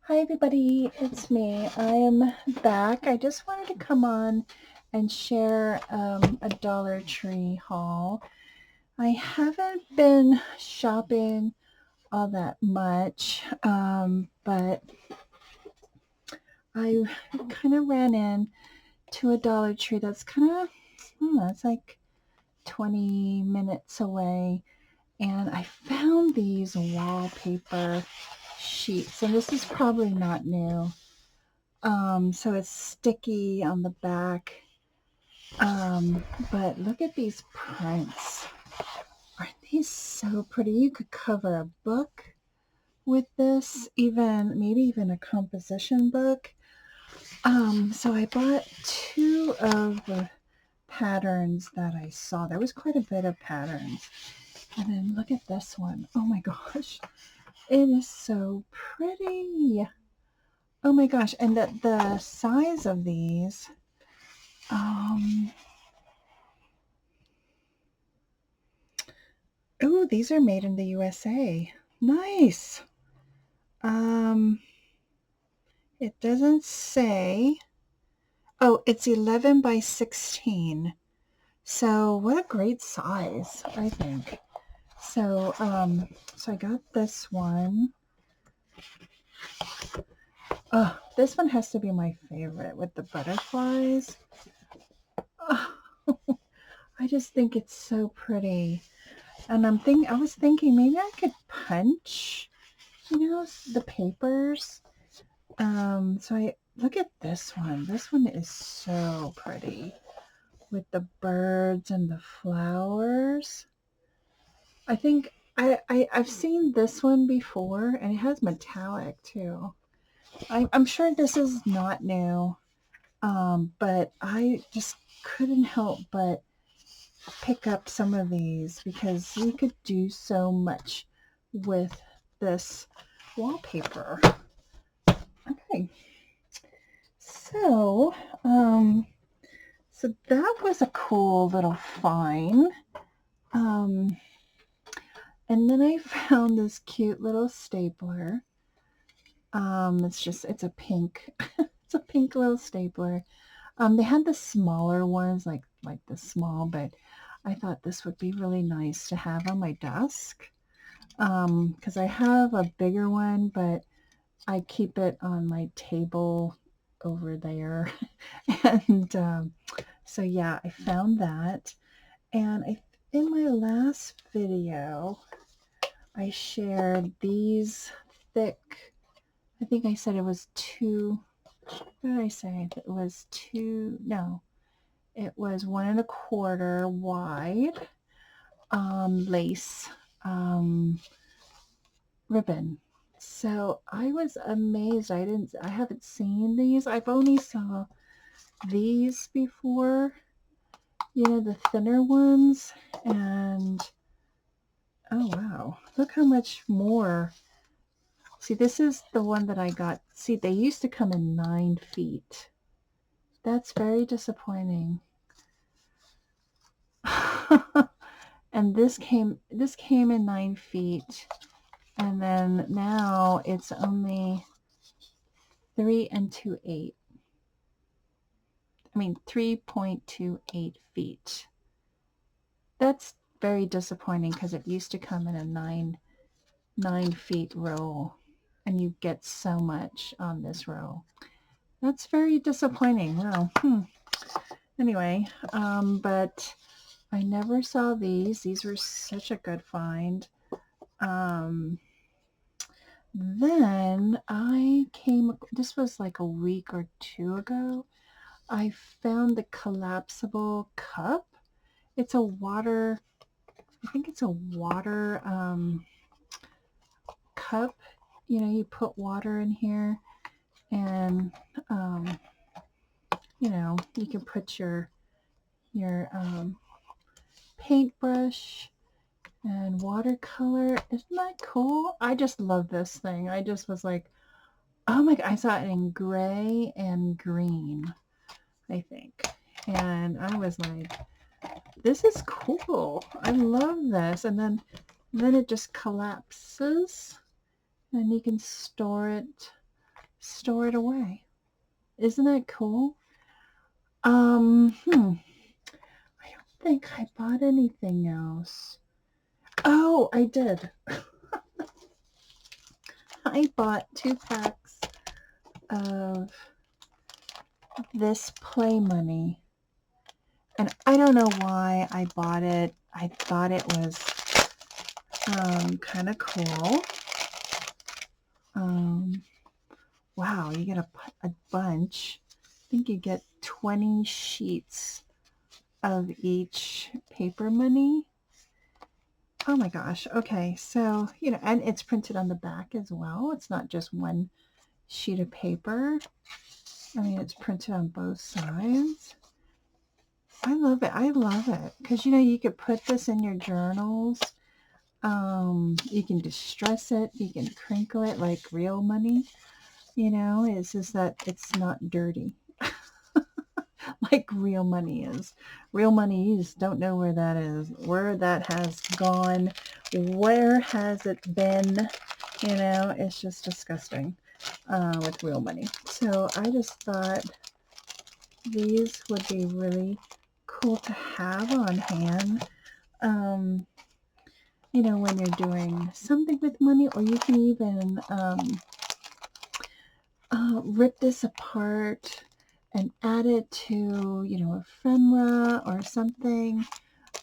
Hi everybody, it's me. I am back. I just wanted to come on and share a Dollar Tree haul. I haven't been shopping all that much, but I kind of ran in to a Dollar Tree that's kind of, I don't know, it's like 20 minutes away, and I found these wallpaper sheets, and this is probably not new. So it's sticky on the back. But look at these prints. Aren't these so pretty? You could cover a book with this, even maybe even a composition book. So I bought two of the patterns that I saw. There was quite a bit of patterns. And then look at this one. Oh my gosh. It is so pretty. Oh my gosh. And the size of these, um, oh, these are made in the USA. Nice. Um, it doesn't say. Oh, it's 11 by 16. So what a great size, I think. So I got this one. Oh, this one has to be my favorite with the butterflies. Oh, I just think it's so pretty. And I was thinking maybe I could punch, the papers. So I look at this one. This one is so pretty with the birds and the flowers. I think I've seen this one before, and it has metallic too. I'm sure this is not new, but I just couldn't help but pick up some of these because you could do so much with this wallpaper. Okay, so um, so that was a cool little find. Um, and then I found this cute little stapler. It's a pink, it's a pink little stapler. They had the smaller ones, like the small, but I thought this would be really nice to have on my desk. Because I have a bigger one, but I keep it on my table over there. and So yeah, I found that. And in my last video, I shared these thick, I think I said it was two, what did I say? It was two, no, it was 1.25 wide lace ribbon. So I was amazed. I haven't seen these. I've only saw these before, the thinner ones. And oh wow, look how much more. See, this is the one that I got. See, they used to come in 9 feet. That's very disappointing. And this came in 9 feet, and then now it's only 3.28. I mean 3.28 feet. That's very disappointing because it used to come in a 9 feet roll, and you get so much on this roll. That's very disappointing. Wow. Anyway, but I never saw these. These were such a good find. Um, then this was like a week or two ago. I found the collapsible cup. It's a water, I think it's a water cup. You put water in here, and um, you can put your paintbrush and watercolor. Isn't that cool? I just love this thing. I just was like, oh my god, I saw it in gray and green, I think. And I was like, this is cool. I love this. And then it just collapses, and you can store it store it away. Isn't that cool? I don't think I bought anything else. Oh, I did. I bought 2 packs of this play money. And I don't know why I bought it. I thought it was kind of cool. Wow, you get a bunch. I think you get 20 sheets of each paper money. Oh my gosh. Okay, so, and it's printed on the back as well. It's not just one sheet of paper. I mean, it's printed on both sides. I love it. I love it. Because, you could put this in your journals. You can distress it. You can crinkle it like real money. It's just that it's not dirty like real money is. Real money, you just don't know where that is, where that has gone, where has it been. It's just disgusting with real money. So I just thought these would be really cool to have on hand. When you're doing something with money, or you can even rip this apart and add it to, ephemera or something.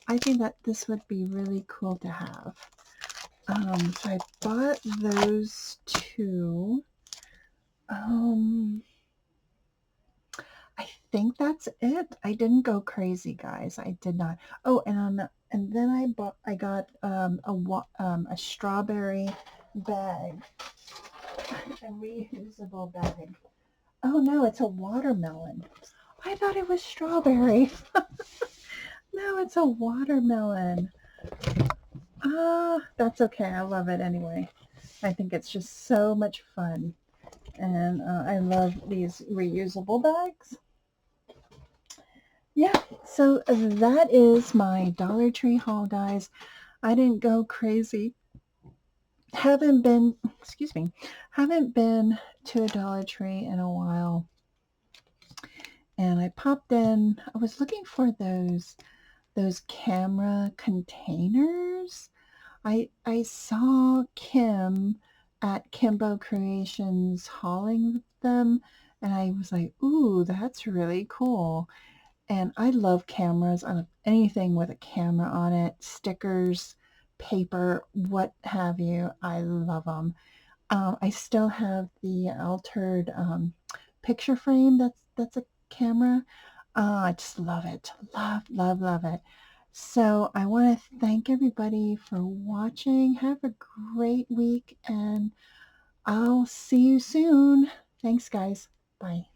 I think that this would be really cool to have. So I bought those 2. I think that's it. I didn't go crazy, guys. I did not. Oh, and then I got a strawberry bag, a reusable bag. Oh no, it's a watermelon. I thought it was strawberry. No, it's a watermelon. That's okay. I love it anyway. I think it's just so much fun. And I love these reusable bags. Yeah, so that is my Dollar Tree haul, guys. I didn't go crazy. Haven't been to a Dollar Tree in a while. And I popped in. I was looking for those camera containers. I saw Kim at Kimbo Creations hauling them, and I was like, ooh, that's really cool. And I love cameras. I love anything with a camera on it, stickers, paper, what have you. I love them. I still have the altered picture frame. That's a camera. I just love it. Love, love, love it. So I want to thank everybody for watching. Have a great week, and I'll see you soon. Thanks, guys. Bye.